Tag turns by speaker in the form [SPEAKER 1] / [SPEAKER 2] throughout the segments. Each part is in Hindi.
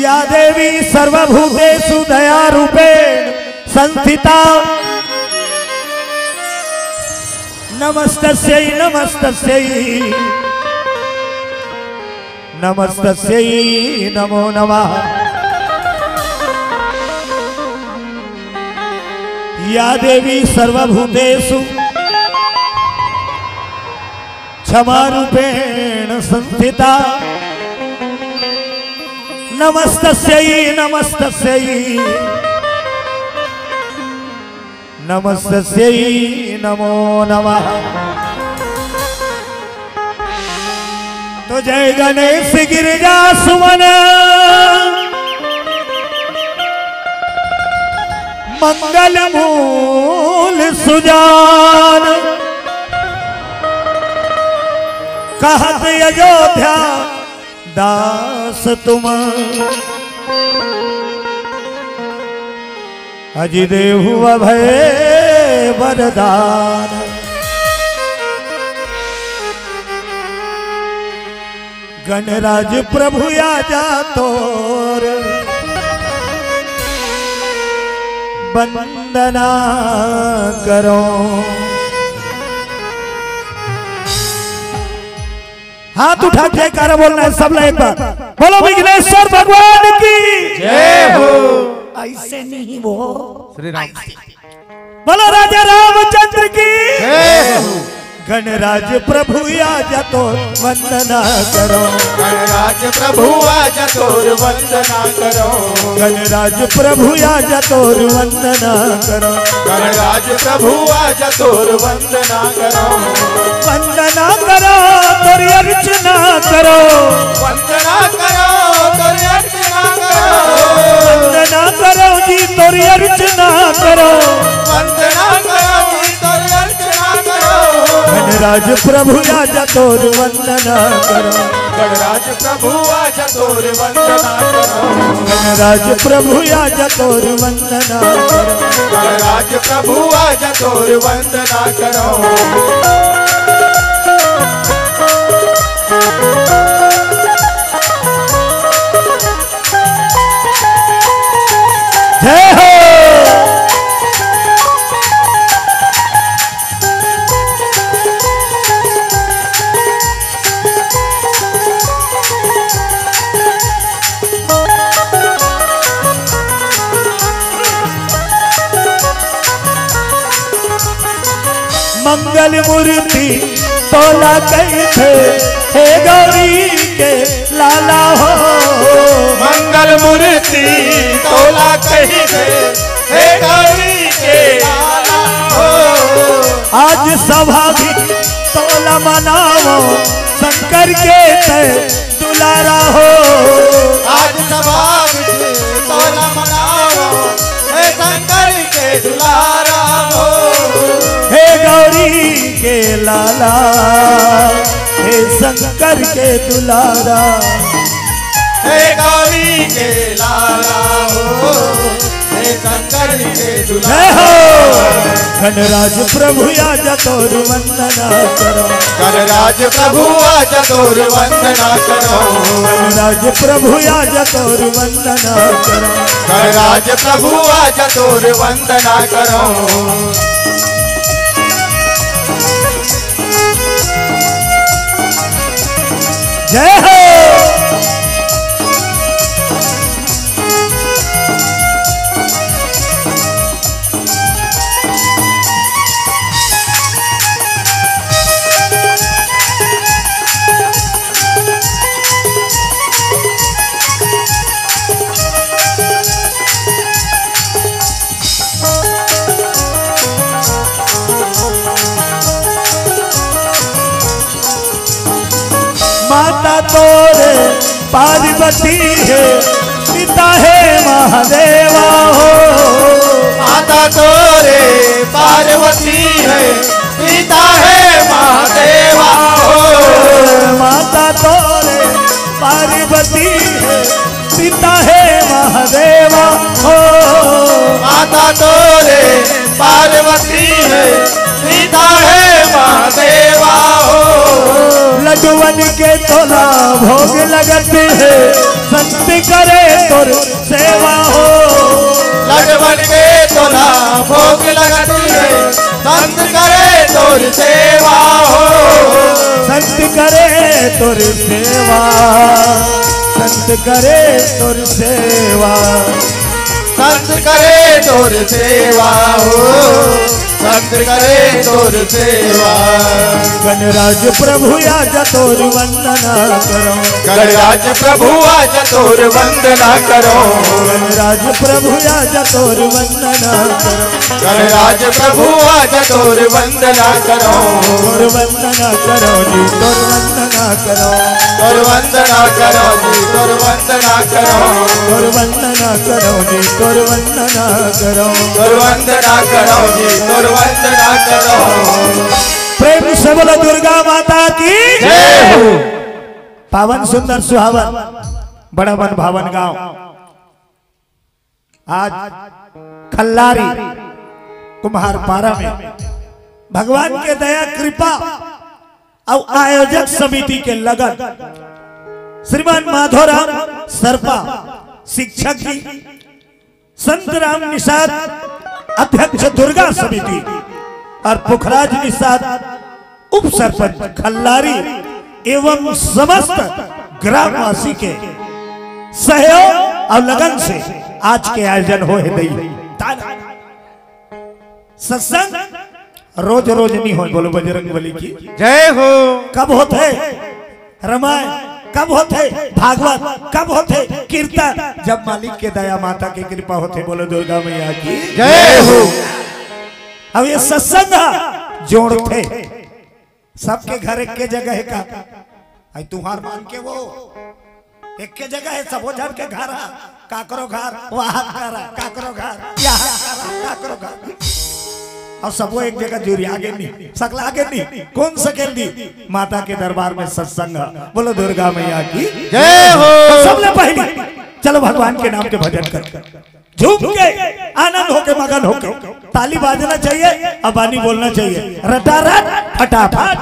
[SPEAKER 1] या देवी सर्वभूतेषु दयारूपेण संस्थिता नमस्तस्यै नमस्तस्यै नमस्तस्यै नमो नमः। या देवी सर्वभूतेषु क्षमारूपेण संस्थिता नमस्तस्यै नमस्तस्यै नमस्तस्यै नमो नमः। तो जय गणेश गिरिजा सुमन मंगल मूल सुजान कहत अयोध्या दास तुम अजि देहु अभय वरदान। गणराज प्रभु आजा तोर वंदना करो। हाथ उठा के जयकारा बोलना है सब लोग एक बार। बोलो विघ्नेश्वर भगवान की
[SPEAKER 2] जय हो।
[SPEAKER 1] ऐसे नहीं वो
[SPEAKER 2] श्री राम।
[SPEAKER 1] बोलो राजा रामचंद्र की
[SPEAKER 2] जय हो।
[SPEAKER 1] गणराज प्रभु आजा तो वंदना करो।
[SPEAKER 2] गणराज प्रभु आजा तोर वंदना करो।
[SPEAKER 1] गणराज प्रभु आजा तोर वंदना करो।
[SPEAKER 2] गणराज प्रभु आजा तोर वंदना करो।
[SPEAKER 1] वंदना करो तोरी अर्चना करो।
[SPEAKER 2] वंदना करो तोरी अर्चना करो।
[SPEAKER 1] वंदना करो जी तोरी अर्चना करो।
[SPEAKER 2] वंदना करो जी तोरी अर्चना करो।
[SPEAKER 1] गणराज प्रभु आजा तोर वंदना करो।
[SPEAKER 2] गणराज प्रभु आजा तोर वंदना करो।
[SPEAKER 1] गणराज प्रभु आजा तोर वंदना करो।
[SPEAKER 2] गणराज प्रभु आजा तोर वंदना करो।
[SPEAKER 1] जय हो। मंगल मूर्ति तोला कैथे हे गौरी के लाला हो।
[SPEAKER 2] मंगल मूर्ति तोला कैथे हे गौरी के लाला हो।
[SPEAKER 1] आज सभा भी तोला मनावो शंकर के तय दुलारा हो।
[SPEAKER 2] आज सभा तोला मनावो हे शंकर के दुलारा हो।
[SPEAKER 1] हे गौरी के लाला हे शंकर के दुलारा।
[SPEAKER 2] हे गौरी के लाला हो हे शंकर के दुलारा।
[SPEAKER 1] जय हो। गणराज प्रभु आजा तोर वंदना करो।
[SPEAKER 2] गणराज प्रभु आजा तोर वंदना करो।
[SPEAKER 1] गणराज प्रभु आजा तोर वंदना करो।
[SPEAKER 2] गणराज प्रभु आजा तोर वंदना करो।
[SPEAKER 1] जय हो। माता तोरे पार्वती है पिता है महादेवा हो।
[SPEAKER 2] माता तोरे पार्वती है पिता है महादेवा हो।
[SPEAKER 1] माता तोरे पार्वती है पिता है महादेवा हो।
[SPEAKER 2] माता तोरे पार्वती है पिता है महादेवा हो।
[SPEAKER 1] लड्डू बन के तोला भोग लगती है, संत करे तुर सेवा हो।
[SPEAKER 2] लग बन के तोला भोग लगती है, संत करे तुर सेवा हो।
[SPEAKER 1] संत करे तुर सेवा, संत करे तुर सेवा,
[SPEAKER 2] संत करे तुर सेवा हो, संत करे तुर सेवा।
[SPEAKER 1] गणराज प्रभु आज तोर वंदना करो,
[SPEAKER 2] गणराज प्रभु आज तोर वंदना करो।
[SPEAKER 1] गणराज प्रभु आज तोर वंदना करो,
[SPEAKER 2] गणराज प्रभु आज तोर वंदना करो।
[SPEAKER 1] तोर वंदना करो जी, तोर वंदना करो,
[SPEAKER 2] तोर वंदना करो जी, तोर वंदना करो।
[SPEAKER 1] तोर वंदना करो जी, तोर वंदना करो,
[SPEAKER 2] तोर वंदना करो जी, तोर वंदना करो।
[SPEAKER 1] प्रेम से बोलो दुर्गा माता की
[SPEAKER 2] जय हो।
[SPEAKER 1] पावन सुंदर सुहावन बड़ा मन भावन गांव आज खल्लारी कुम्हार पारा में भगवान के दया कृपा और आयोजक समिति के लगन श्रीमान माधोराम सरपा शिक्षक जी, संत राम निषाद अध्यक्ष दुर्गा समिति और पुखराज निषाद उप सरपंच खल्लारी एवं समस्त ग्रामवासी के सहयोग और लगन से आज के आयोजन हो है। सत्संग रोज रोज नहीं हो, बोलो बजरंगबली की
[SPEAKER 2] जय हो।
[SPEAKER 1] कब होते रामायण, कब होते भागवत, कब होते कीर्तन, जब मालिक के दया माता की कृपा होते। बोलो दुर्गा मैया की
[SPEAKER 2] जय हो।
[SPEAKER 1] अब ये सत्संग जोड़ते सबके घर एक के जगह है का आई तुहार मान के वो एक के जगह है, सब जन के घर काकरो घर वहां घर काकरो घर यहाँ काकरो घर और सबको एक जगह जुड़ी आगे नहीं सकला आगे नहीं कौन सकेल दी माता के दरबार में सत्संग। बोलो दुर्गा मैया की
[SPEAKER 2] जय हो।
[SPEAKER 1] तो सबने पहले चलो भगवान के नाम के भजन कर झूम के आनंद होके मगन होके ताली बाजना चाहिए, अबानी बोलना चाहिए, रटारट फटाफट।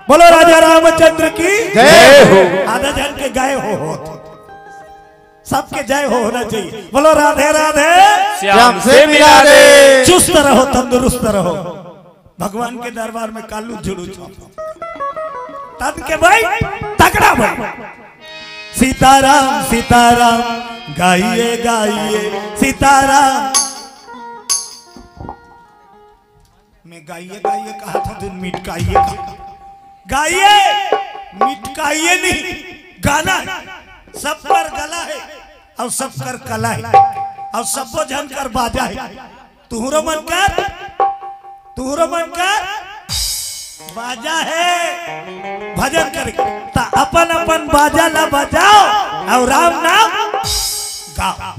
[SPEAKER 1] बोलो राजा रामचंद्र की
[SPEAKER 2] जय हो।
[SPEAKER 1] आधा जन के गाय हो सबके जय हो होना चाहिए। बोलो राधे राधे
[SPEAKER 2] श्याम से मिला दे।
[SPEAKER 1] चुस्त रहो तंदुरुस्त रहो, भगवान के दरबार में कालू जुड़ू तन के भाई तगड़ा भाई। सीताराम सीताराम गाइए गाइए सीताराम। मैं गाइए गाइए कहा था, तुम मिटकाइए गाइए मिटकाइए नहीं, गाना सब पर गला है और सब कर कला है और सबको जन कर बाजा है। तुहरो मन कर बाजा है, भजन कर अपन अपन बाजा ला बजाओ और राम नाम गाओ।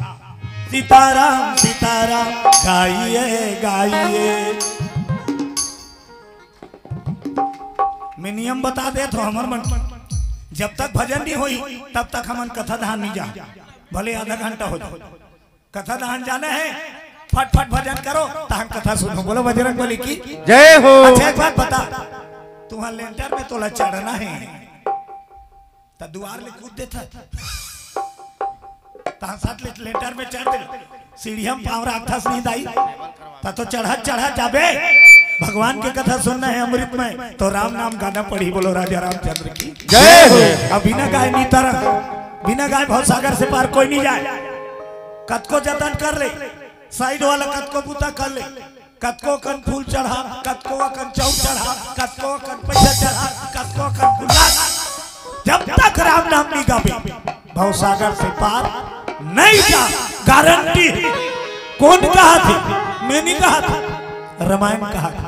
[SPEAKER 1] सीताराम सीताराम गाइए गाइए। मैं नियम बता दे तो हमार मन जब तक भजन नहीं हुई तब तक हमन कथा दहान नहीं जा, भले आधा घंटा हो जाए कथा दहान जाना है, फट फट भजन करो तहन कथा सुनो। बोलो बजरंगबली की
[SPEAKER 2] जय हो।
[SPEAKER 1] अच्छा एक बात बता, तुम्हारे लेंटर में तोला चढ़ना है तो द्वार ले कूद देता साथ लेंटर में चढ़ दे, सीढ़िया पावरा अथस नहीं दाई तो चढ़ा चढ़ा जाबे। भगवान की कथा सुनना है अमृत में तो राम नाम गाना पढ़ी। बोलो राजा रामचंद्र की
[SPEAKER 2] जय हो।
[SPEAKER 1] अब बिना गाय नहीं तरह, बिना गाय भव सागर से पार कोई नहीं जाए। कतको जतन कर ले, साइड वाला कतको पूता कर ले, कतको कन फूल चढ़ा, कतको कन चौक चढ़ा, कतको कन पैसा चढ़ा, कतको कन गुलाब, जब तक राम नाम नहीं गावे भव सागर से पार नहीं जा। गारंटी कौन कहा थी? मैं नहीं कहा था, रामायण कहा था।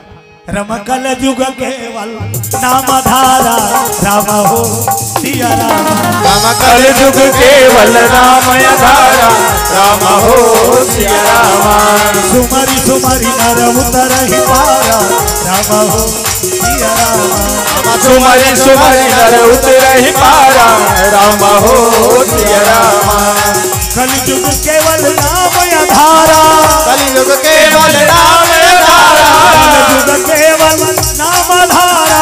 [SPEAKER 1] रमकल जुग केवल नाम धारा राम हो सिया राम।
[SPEAKER 2] रमकल जुग केवल नाम धारा राम हो सिया राम।
[SPEAKER 1] सुमरी सुमरी नर उतर ही पारा राम हो सिया राम।
[SPEAKER 2] सुमरी सुमरी नर उतर ही पारा राम हो सिया राम।
[SPEAKER 1] कलयुग केवल नाम धारा,
[SPEAKER 2] कलयुग केवल नाम धारा,
[SPEAKER 1] कलयुग केवल नाम धारा,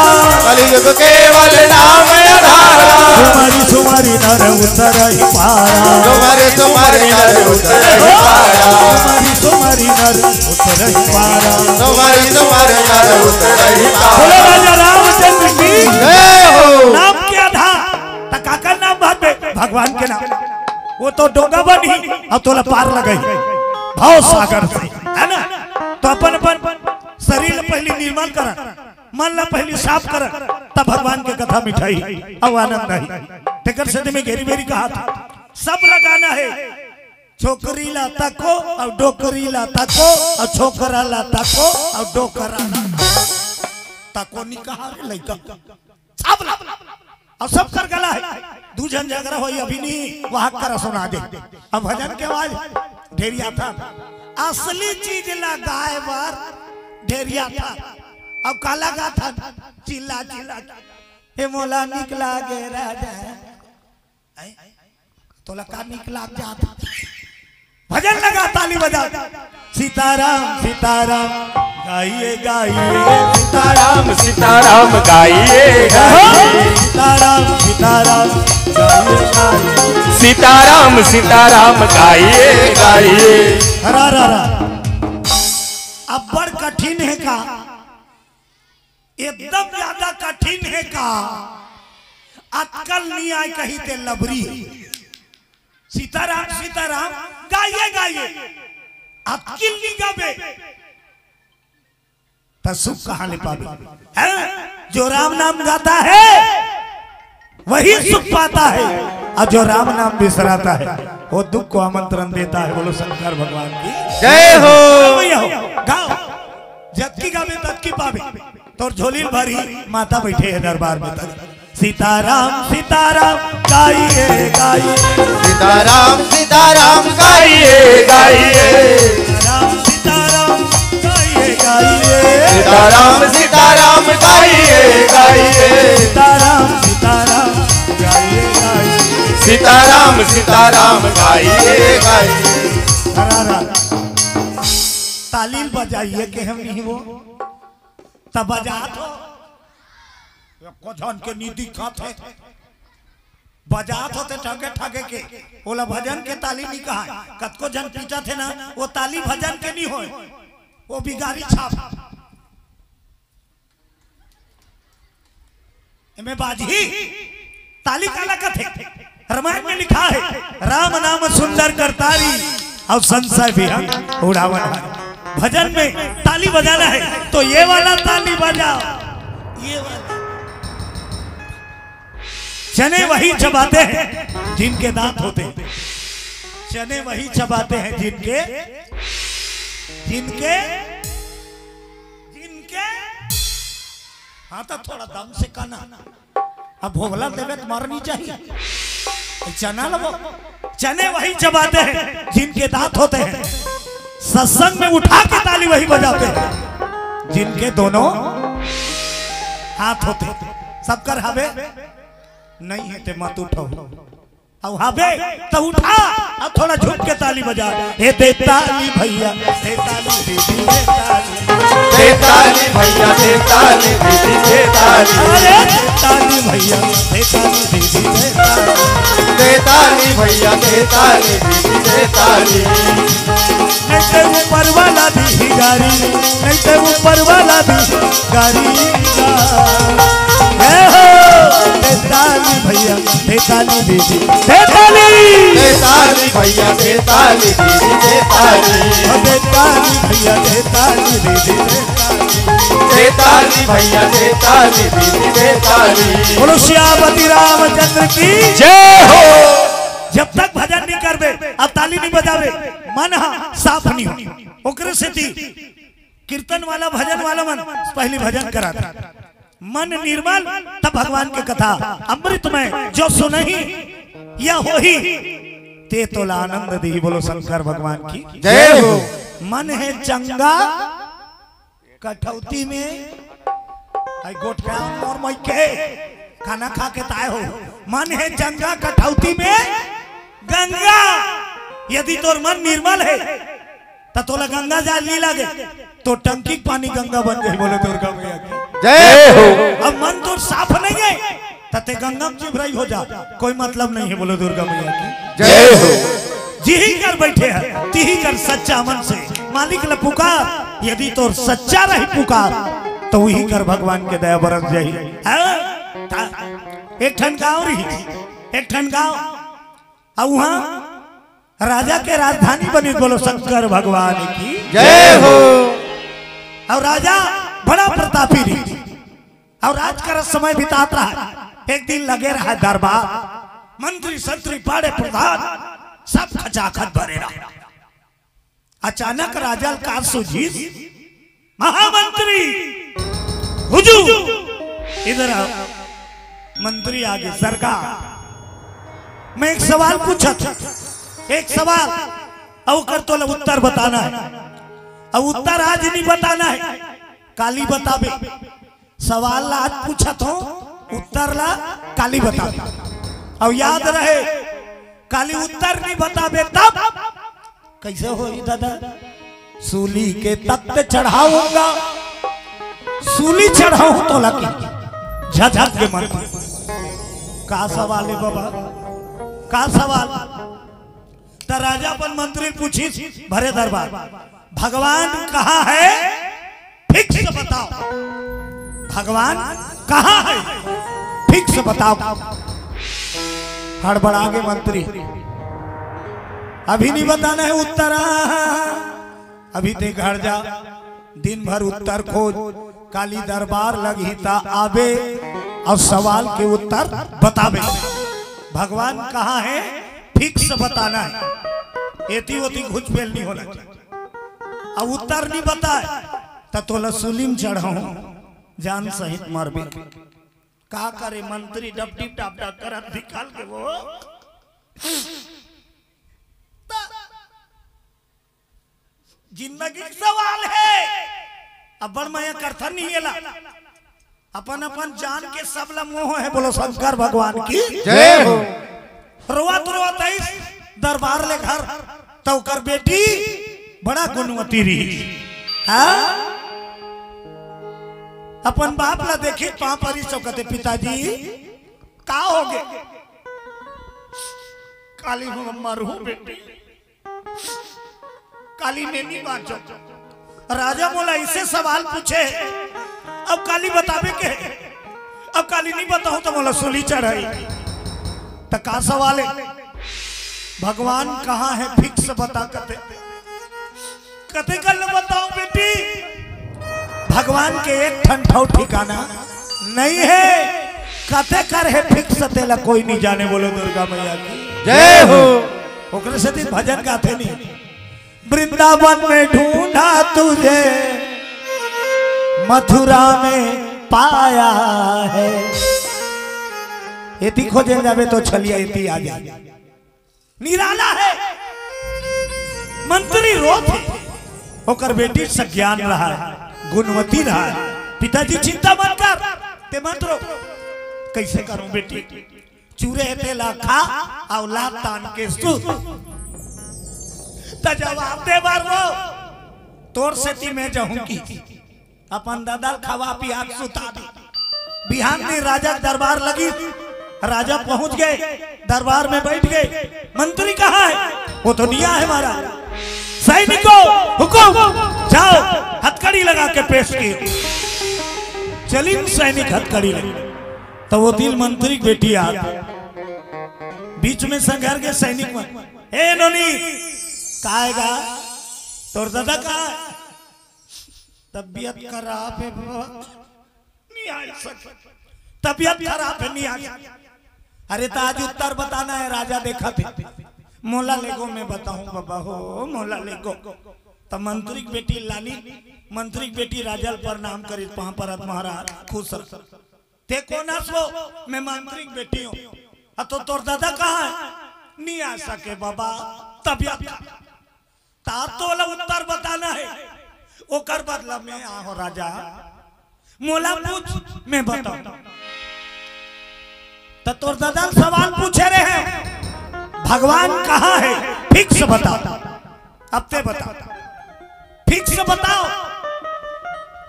[SPEAKER 2] कलयुग केवल नाम आधारा
[SPEAKER 1] सुमरी सुमरी नर उतर ही पारा
[SPEAKER 2] सुमरि सुमरि नर उतर ही पारा
[SPEAKER 1] सुमरी सुमरी नर उतर ही पारा
[SPEAKER 2] सुमरि सुमरि नर उतर ही पारा
[SPEAKER 1] बोलो राजा रामचंद्र की
[SPEAKER 2] जय हो।
[SPEAKER 1] नाम क्या था काका नाम भावे भगवान के नाम वो तो डोंगा बनी और तोला पार लगाई भाव सागर से है ना। तो अपन अपन शरीर पहले निर्मल कर मन ला पहले साफ कर तब भगवान के कथा मिठाई और आनंद आई तेकर सदी में घेरी बेरी कहा था सब लगाना है छोकरी लाता को और डोकरी लाता को और छोकरा लाता को और डोकरा ताको नहीं कहा रे लइका सब ला और सब कर गला है दू जन झगड़ा होई अभी नहीं वहां कर सुना दे अब भजन के आवाज ढेरिया था असली चीज लगाए बार ढेरिया था अब काला गा था चिल्ला चिल्ला हे मोला निकला गे राजा तोला का निकला जाता भजन लगा ताली बजा सीताराम सीताराम गाइए गाइए
[SPEAKER 3] सीताराम सीताराम गाइए
[SPEAKER 1] सीताराम सीताराम गाइए गाइए
[SPEAKER 3] सीताराम सीताराम गाइए गाइए।
[SPEAKER 1] हरा रा अब बड़ कठिन है का एकदम ज्यादा कठिन है का अक्कल नहीं आए कहीं ते लबरी सीताराम सीताराम गाइए गाइए अक्कल नहीं गावे तो सुख कहां ले पावे है जो राम नाम गाता है वही सुख पाता है और जो राम नाम बिसराता है वो दुख को आमंत्रण देता है। बोलो शंकर भगवान की
[SPEAKER 2] जय हो।
[SPEAKER 1] गाओ जबकि गावे तब की पावे तो झोली भरी माता बैठे है दरबार में तक सीताराम सीताराम गाइए गाइए
[SPEAKER 2] सीताराम सीताराम गाइए गाइए
[SPEAKER 1] राम सीताराम गाइए गाइए
[SPEAKER 2] सीताराम सीताराम गाइए गाइए
[SPEAKER 1] सीताराम सीताराम गाइए गाइए
[SPEAKER 3] सीताराम सीताराम गाइए गाइए।
[SPEAKER 1] तालील बजाइए के हम नहीं वो तब बजा तो जन के नीति खाते बजात होते ठगे ठगे के बोला भजन के ताली नहीं कहा कतको जन पीटा थे ना वो ताली भजन के नहीं हो वो बिगारी छाप में बाजी ताली काला कथे रामायण में लिखा है राम नाम सुंदर करतारी और संशय भी उड़ावन भजन में ताली बजाना है तो ये वाला ताली बजाओ ये वाला चने वही चबाते हैं जिनके दांत होते हैं चने वही चबाते हैं जिनके जिनके जिनके हाँ तो थोड़ा दम से कहना अब भोगला देवे तो मारनी चाहिए चना लो चने वही चबाते हैं जिनके दांत होते हैं सत्संग में उठा के ताली वही बजाते हैं जिनके दोनों हाथ होते हैं सबकर हवे नहीं है ते मत उठाओ अब हवे तो उठा अब थोड़ा झुक के ताली बजा हे दे ताली भैया दे ताली दीदी दे ताली
[SPEAKER 3] भैया दे ताली दीदी दे ताली
[SPEAKER 1] अरे दे ताली भैया दे ताली दीदी
[SPEAKER 2] दे ताली भैया दे ताली दीदी दे ताली
[SPEAKER 1] नहीं तो ऊपर वाला भी गारी नहीं तो ऊपर वाला भी गारी दे ताली भैया दे ताली दीदी दे ताली
[SPEAKER 2] भैया दे ताली दीदी दे ताली
[SPEAKER 1] दे ताली भैया दे ताली दीदी
[SPEAKER 2] दे ताली भैया दे ताली दीदी दे ताली।
[SPEAKER 1] बोलो श्यामती रामचंद्र की
[SPEAKER 3] जय हो।
[SPEAKER 1] जब तक भजन नहीं करबे अब ताली नहीं बजावे मन साफ नहीं हो ओकरे से कीर्तन वाला भजन वाला मन पहले भजन कराता मन निर्मल तब भगवान की कथा अमृत में जो सुनही या होही ते तोला आनंद दी। बोलो शंकर भगवान की
[SPEAKER 2] जय हो।
[SPEAKER 1] मन है चंगा कठौती में गोटका और मैके खाना खा के ताए हो मन है चंगा कठौती में गंगा यदि तोर मन निर्मल है तो तोला गंगा जाल नहीं लगे तो टंकी पानी गंगा बन गई। बोलो दुर्गा मैया की
[SPEAKER 2] जय हो।
[SPEAKER 1] अब मन तो साफ नहीं है तते गंगम चिभराई हो जा, कोई मतलब नहीं है। बोलो दुर्गा मैया की
[SPEAKER 2] जय हो।
[SPEAKER 1] जी ही कर बैठे हैं, ती ही कर सच्चा मन से मालिक ल पुकार, यदि तो सच्चा रही पुकार तो वही कर भगवान के दया बरस जाही। एक ठन गाँव रही, एक ठन गाँव, और वहाँ राजा के राजधानी बनी। बोलो शंकर भगवान की
[SPEAKER 2] जय हो।
[SPEAKER 1] और राजा बड़ा प्रतापी रही, और राज का समय बिताता रहा। एक दिन लगे रहा दरबार, मंत्री संतरी पाड़े प्रधान सब खचाखच भरे रहा। अचानक राजा का सूझी, महामंत्री हुजूर इधर आओ। मंत्री आगे, सरकार मैं एक सवाल पूछा था, एक सवाल और कर तो उत्तर बताना है, और उत्तर आज नहीं बताना है, काली बताबे। सवाल आज पूछा तो उत्तर ला काली बताबे, और याद रहे काली उत्तर नहीं बताबे तब कैसे हो दादा। सूली के तख्त चढ़ाऊंगा, सूली चढ़ाऊं तो लगी झझक के मर। का सवाल है बाबा, का सवाल। तो राजा पर मंत्री पूछी भरे दरबार, भगवान कहाँ है फिक्स बताओ, भगवान कहाँ है फिक्स बताओ। हड़बड़ा के मंत्री, अभी नहीं बताना है उत्तर, अभी ते घर जा, दिन भर उत्तर खोज। काली दरबार लगी ता आबे और सवाल के उत्तर बतावे। भगवान कहाँ है फिक्स बताना है, एती होती घुच फेल नहीं होना चाहिए। अब उत्तर नहीं बताए तो लसूलिम चढ़ाऊ जान सहित मरबे। का करे मंत्री डपटी टाप कर निकाल के वो जिंदगी सवाल है। अब बड़ माया करथा नहीं है, अपन अपन जान के सब मोह है। बोलो शंकर भगवान की
[SPEAKER 2] जय हो।
[SPEAKER 1] रोवत रोवत दरबार ले घर तो कर बेटी बड़ा गुणवती रही। हाँ? अपन बाप ला देखी पां परी चौकते, पिताजी का हो गए। काली मरू बेटी, काली ने नहीं बांचो। राजा बोला इसे सवाल पूछे, अब काली बतावे के, अब काली नहीं बताऊं तो बोला सूली चढ़ाई। तो का सवाल है, भगवान कहाँ है फिक्स बता कते कते कल बताओ बेटी। भगवान के एक ठंठौ ठिकाना नहीं है, कते कर है फिक्स तेला कोई नहीं जाने। बोलो दुर्गा मैया की
[SPEAKER 2] जय हो।
[SPEAKER 1] ओकरे से दिन भजन गाते नहीं, वृंदावन में ढूंढा तुझे मथुरा में पाया है। एती खोजे जावे तो छलिया एती आ जाए। निराला है मंत्री रोते, होकर बेटी सज्ञान रहा है, गुणवती रहा है। पिताजी चिंता मत कर, ते मत रो। कैसे करूं बेटी, चूरे तेला खा औलाद तान के सु जवाब दे बार वो तोर सेती में जाऊंगी। अपन दादा खवा पिया सुता दी। बिहान में राजा दरबार लगी, राजा पहुंच गए, दरबार में बैठ गए। मंत्री कहाँ है, वो तो निया है हमारा। सैनिकों हुकुम, जाओ हथकड़ी लगा के पेश किए। चली सैनिक हथकड़ी लगी तो वो दिल मंत्री की बेटी आ बीच में संघर के सैनिक में, ए नोनी काएगा तोर दादा का तबियत खराब है, नहीं आ सकता, तबियत खराब है नहीं आ सकता। अरे तो आज उत्तर बताना है। राजा देखा थे, मोला लेगो मैं बताऊं बाबा हो, मोला लेगो। तो मंत्री की बेटी लाली, मंत्री की बेटी राजा प्रणाम करी, वहां पर महाराज खुश ते कौन हसो, मैं मंत्री की बेटी हूँ। तो तोर दादा कहाँ है, नहीं आ सके बाबा, तबियत तो उत्तर बताना है। ओकर बदला में आहो राजा, मोला पूछ मैं बताऊं। तो तोर दादा सवाल पूछे रहे हैं, भगवान कहाँ है फिक्स बताओ। अब ते बताओ, फिक्स बताओ।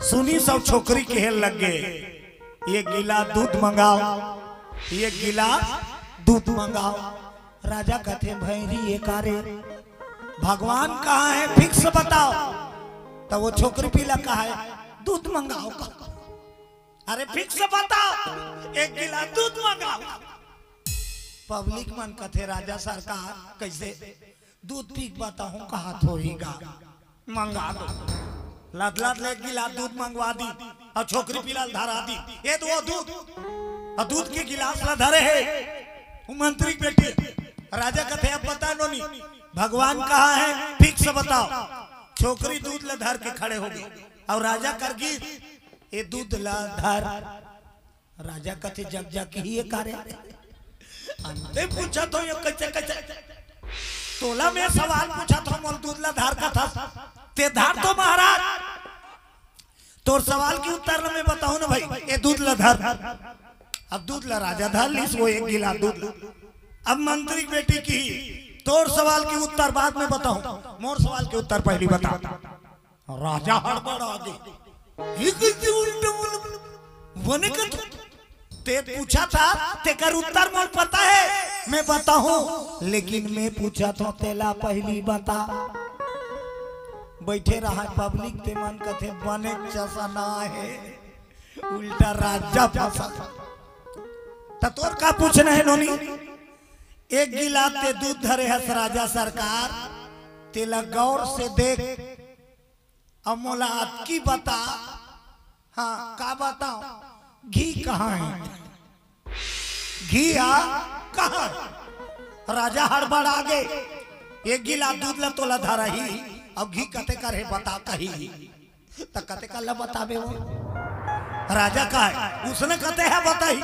[SPEAKER 1] सुनी सब छोकरी के लग गए, ये गिला दूध मंगाओ, ये गिला दूध मंगाओ। राजा कहते भैरी ये कारे भगवान कहाँ है फिक्स बताओ। तो वो छोकरी पीला कहा है दूध मंगाओ। अरे फिक्स बताओ, एक गिला दूध मंगाओ। पब्लिक मन कथे राजा सरकार कैसे दूध पी बताऊं कहा थोड़ीगा मंगा दो। लाद लाद ले गिलास दूध मंगवा दी और छोकरी पिला धरा दी। ये तो वो दूध और दूध के गिलास ला धरे है मंत्री बेटी। राजा कथे अब बता नो नहीं भगवान कहाँ है फिक्स बताओ। छोकरी दूध ला धर के खड़े हो गई और राजा कर गी ये दूध ला धर। राजा कथे जग जग ही ये कार्य अंते पूछा तो ये कच्चे कच्चे तोला में सवाल पूछा तो मोल दूध ला धार का था ते धार तो महाराज तोर सवाल की उत्तर में बताऊं ना भाई ये दूध ला धार। अब दूध ला राजा धार लीस वो एक गिलास दूध। अब मंत्री बेटी की तोर सवाल की उत्तर बाद में बताऊं, मोर सवाल के उत्तर पहली बता। राजा हड़बड़ा गई वने का ते पूछा था तेकर उत्तर मोर पता है मैं बताऊं, लेकिन मैं पूछा तो तेला पहली बता। बैठे रहा पब्लिक ते मन कथे बने जैसा ना है उल्टा राजा फंसा। तोर का पूछना है नोनी एक गिलास ते दूध धरे हस राजा सरकार तेला गौर से देख अमोला की बता। हाँ का बताओ घी कहाँ है घी कहाँ। राजा हड़बड़ आ गए एक गिलास दूध ला तोला धरा ही अब घी कते करे बता कही त कते का ला बताबे वो। राजा का है उसने कहते है बताई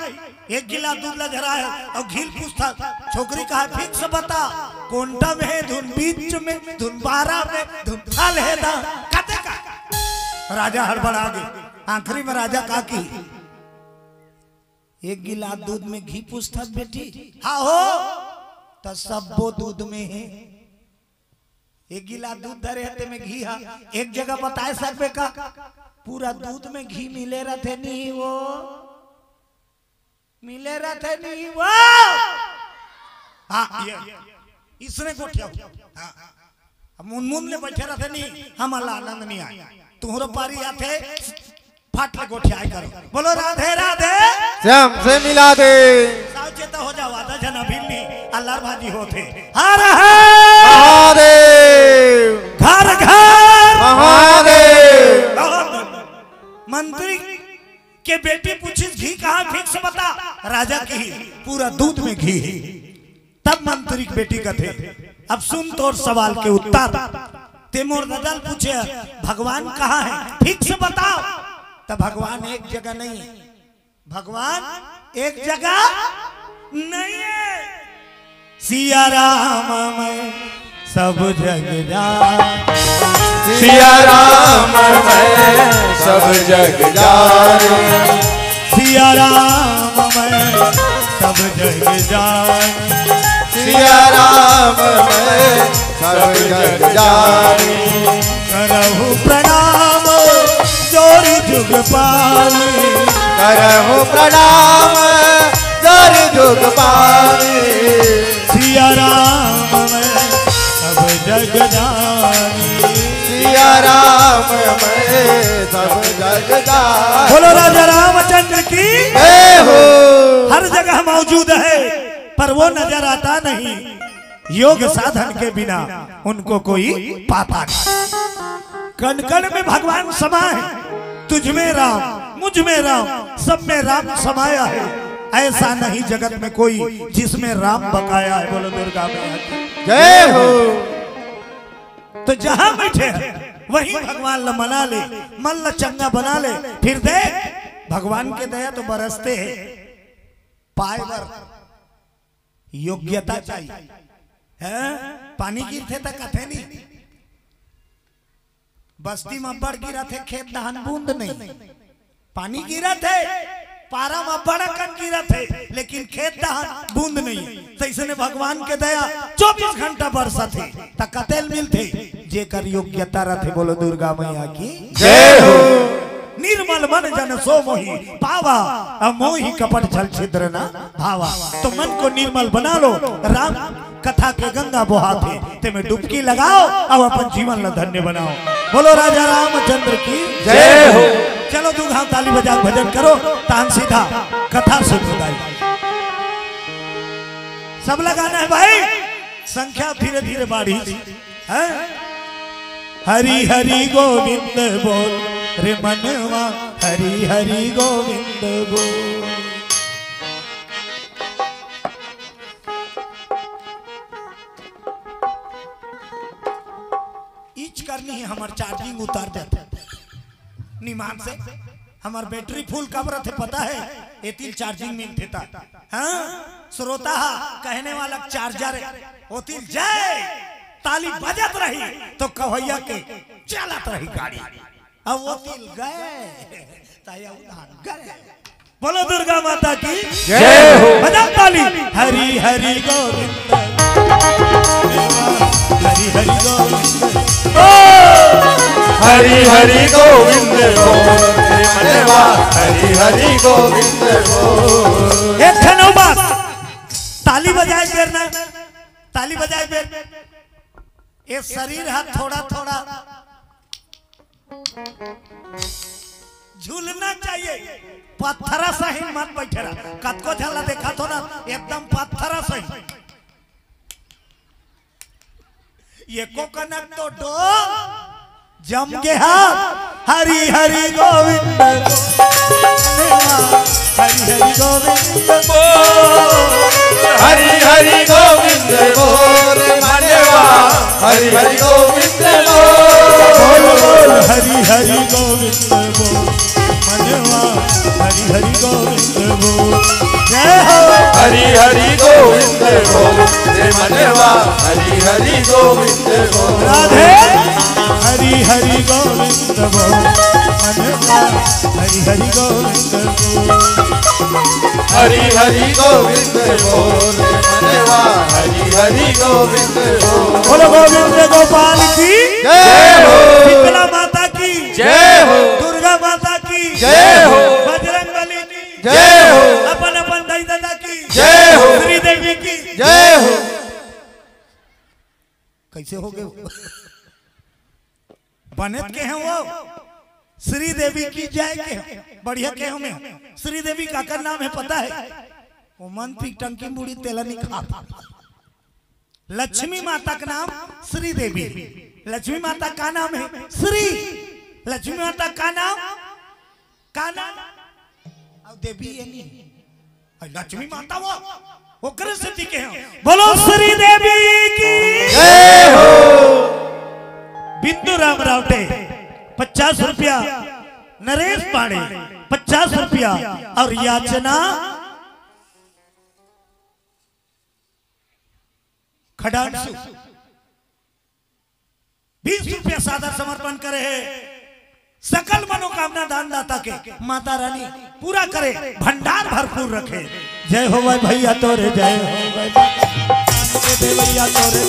[SPEAKER 1] एक गिलास दूध ला धरा है और घी पूछता छोकरी का है फिक्स बता कोंटा में है धुन बीच में धुन बारा में धुन थाल है दा कते का। राजा हड़बड़ा गए आखिरी में राजा का की एक गिलास दूध में घी पूछता बेटी। हाँ हो तो सब वो दूध में है एक गिलास दूध धरे हते में घी है एक जगह बताए सकते का पूरा दूध में घी मिले रहते नहीं वो मिले रहते नहीं वो। हाँ ये इसने गोठिया मुन ले बैठे रहते नहीं हमारा आनंद नहीं आया तुम्हारा पारी आते फाट ले गोठिया करो बोलो राधे राधे
[SPEAKER 2] श्याम से मिला दे
[SPEAKER 1] सावचेत हो जाओ आधा जना भिन्नी अल्लाह भाजी होते। हर हर
[SPEAKER 2] महादेव
[SPEAKER 1] घर घर
[SPEAKER 2] महादेव।
[SPEAKER 1] मंत्री के बेटी पूछी घी कहाँ फिक्स बता राजा की पूरा दूध में घी है। तब मंत्री की बेटी का थे अब सुन तोर सवाल के उत्तर। तेमोर नदल पूछे भगवान कहाँ है फिक्स बताओ। तब भगवान एक जगह नहीं है भगवान एक जगह नहीं है। सिया राम मैं सब जग जान
[SPEAKER 3] सिया राम मैं सब जग जान
[SPEAKER 1] सिया राम मैं सब जग जान
[SPEAKER 2] सिया राम मैं सब जग जानी
[SPEAKER 1] करहु प्रणाम जोरी जुग पानी
[SPEAKER 2] करहु प्रणाम जर जुग पानी
[SPEAKER 1] सिया राम मैं सब जग जानी
[SPEAKER 2] सिया राम मैं सब जग जानी।
[SPEAKER 1] बोलो राजा रामचंद्र की
[SPEAKER 2] जय हो।
[SPEAKER 1] हर जगह मौजूद है पर वो नजर आता नहीं योग साधन के बिना उनको कोई पाता नहीं। कण कण में भगवान समाये तुझ में राम मुझ में राम सब में राम समाया है। ऐसा नहीं जगत में कोई जिसमें राम बकाया है। बोलो दुर्गा मैया की
[SPEAKER 2] जय हो।
[SPEAKER 1] तो जहां बैठे हैं वहीं भगवान ल मना ले मन ल चंगा बना ले फिर दे भगवान के दया तो बरसते हैं पाए पर योग्यता चाहिए है। पानी गिरते तक कथे नहीं बस्ती में बड़ गिरा थे खेत दहन बूंद नहीं पानी गिरा थे पारा में बड़ा कन गिरा थे लेकिन खेत दहन बूंद नहीं। तैसे भगवान के दया 24 घंटा बरसा थे तक कतेल मिलते जेकर योग्यता रथे। बोलो दुर्गा मैया की
[SPEAKER 2] जय हो।
[SPEAKER 1] निर्मल मन जन सो मोही पावा, अमोही कपट छल छिद्र न भावा। तो मन को निर्मल बना लो, राम कथा के गंगा बहाते ते में डुबकी लगाओ और अपन जीवन ला धन्य बनाओ। बोलो राजा रामचंद्र की
[SPEAKER 3] जय हो।
[SPEAKER 1] चलो दू घाव ताली बजा भजन करो, तान सीधा कथा से खुदाई सब लगाना है भाई, संख्या धीरे धीरे बढ़ी है। हरि हरि गोविंद बोल रे मनवा, हरि हरि गोविंद बोल। ईच करनी है हमार चार्जिंग उतार जाते निमान से, हमार बैटरी फुल कब रहते पता है, एतिल चार्जिंग में देता। हाँ श्रोता कहने वाला चार्जर ओतिल जय ताली बजत रही तो कन्हैया के चलत रही गाड़ी, अब ओतिल गए ताया उधान गए। बोलो दुर्गा माता की
[SPEAKER 3] जय हो।
[SPEAKER 1] बजा ताली। हरि हरि गोविंद, हरि हरि गोविंद,
[SPEAKER 3] हरि हरि गोविंद बोल रे मनवा, हरि हरि गोविंद बोल।
[SPEAKER 1] एक खनो बात, ताली बजाए बेर ना, ताली बजाए बेर ये शरीर हाथ थोड़ा थोड़ा झूलना चाहिए, पत्थरा सही मत बैठे रहा। कतको झला देखा तो ना एकदम पत्थरा सही, ये को कनक तो डो जम के हाथ। हरि हरि गोविंद, हरि हरि गोविंद बोल,
[SPEAKER 3] हरि हरि गोविंद बोल मनवा, हरि हरि गोविंद बोल।
[SPEAKER 1] हरि हरि गोविंद बोल मनवा, हरि हरि गोविंद बोल। जय हो।
[SPEAKER 3] हरि हरि गोविंद बोल रे मनवा, हरि हरि गोविंद बोल।
[SPEAKER 1] राधे। हरि हरि गोविंद बोल मनवा, हरि हरि गोविंद बोल।
[SPEAKER 3] हरि हरि गोविंद बोल रे मनवा, हरि हरि गोविंद बोल।
[SPEAKER 1] बोलो गोविंद गोपाल की
[SPEAKER 3] जय हो।
[SPEAKER 1] शीतला माता की
[SPEAKER 3] जय हो।
[SPEAKER 1] दुर्गा माता की
[SPEAKER 3] जय हो।
[SPEAKER 1] बजरंगबली की
[SPEAKER 3] जय हो।
[SPEAKER 1] अपन अपन दाई दादा की
[SPEAKER 3] जय हो।
[SPEAKER 1] श्री देवी की
[SPEAKER 3] जय हो।
[SPEAKER 1] कैसे हो गए बनत के हैं वो श्री देवी की जय के हैं। बढ़िया के हमें श्री देवी का नाम है पता है, वो मन पी टंकी मुड़ी तेला नहीं खाता। लक्ष्मी माता का नाम श्री देवी, लक्ष्मी माता का नाम है श्री, लक्ष्मी माता का नाम अब देवी है नहीं, लक्ष्मी माता वो करे सती के हैं। बोलो श्री देवी की
[SPEAKER 3] जय हो।
[SPEAKER 1] बिंदु राम रावटे 50 रुपया, नरेश पाड़े 50 रुपया और याचना खडांसु 20 रुपया सादा समर्पण करे है। सकल मनोकामना दानदाता के माता रानी पूरा करे, भंडार भरपूर रखे। जय हो भाई भैया तोरे, जय हो भाई भैया तोरे,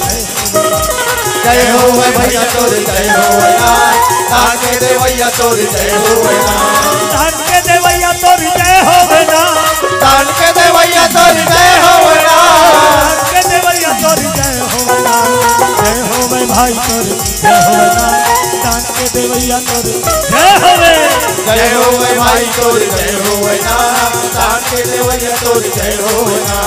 [SPEAKER 3] जय हो भैया तोरे, जय हो भैया दान के देवैया तोरे, जय हो भैया
[SPEAKER 1] दान के देवैया तोरे, जय हो भैया
[SPEAKER 3] दान के देवैया तोरे, जय हो भैया
[SPEAKER 1] दान के देवैया तोरे, जय हो भैया जय हो भाई तोरे, जय हो भैया दान के देवैया तोरे, जय हो
[SPEAKER 3] जय हो भाई तोरे, जय हो भैया दान के देवैया तोरे, जय हो भैया।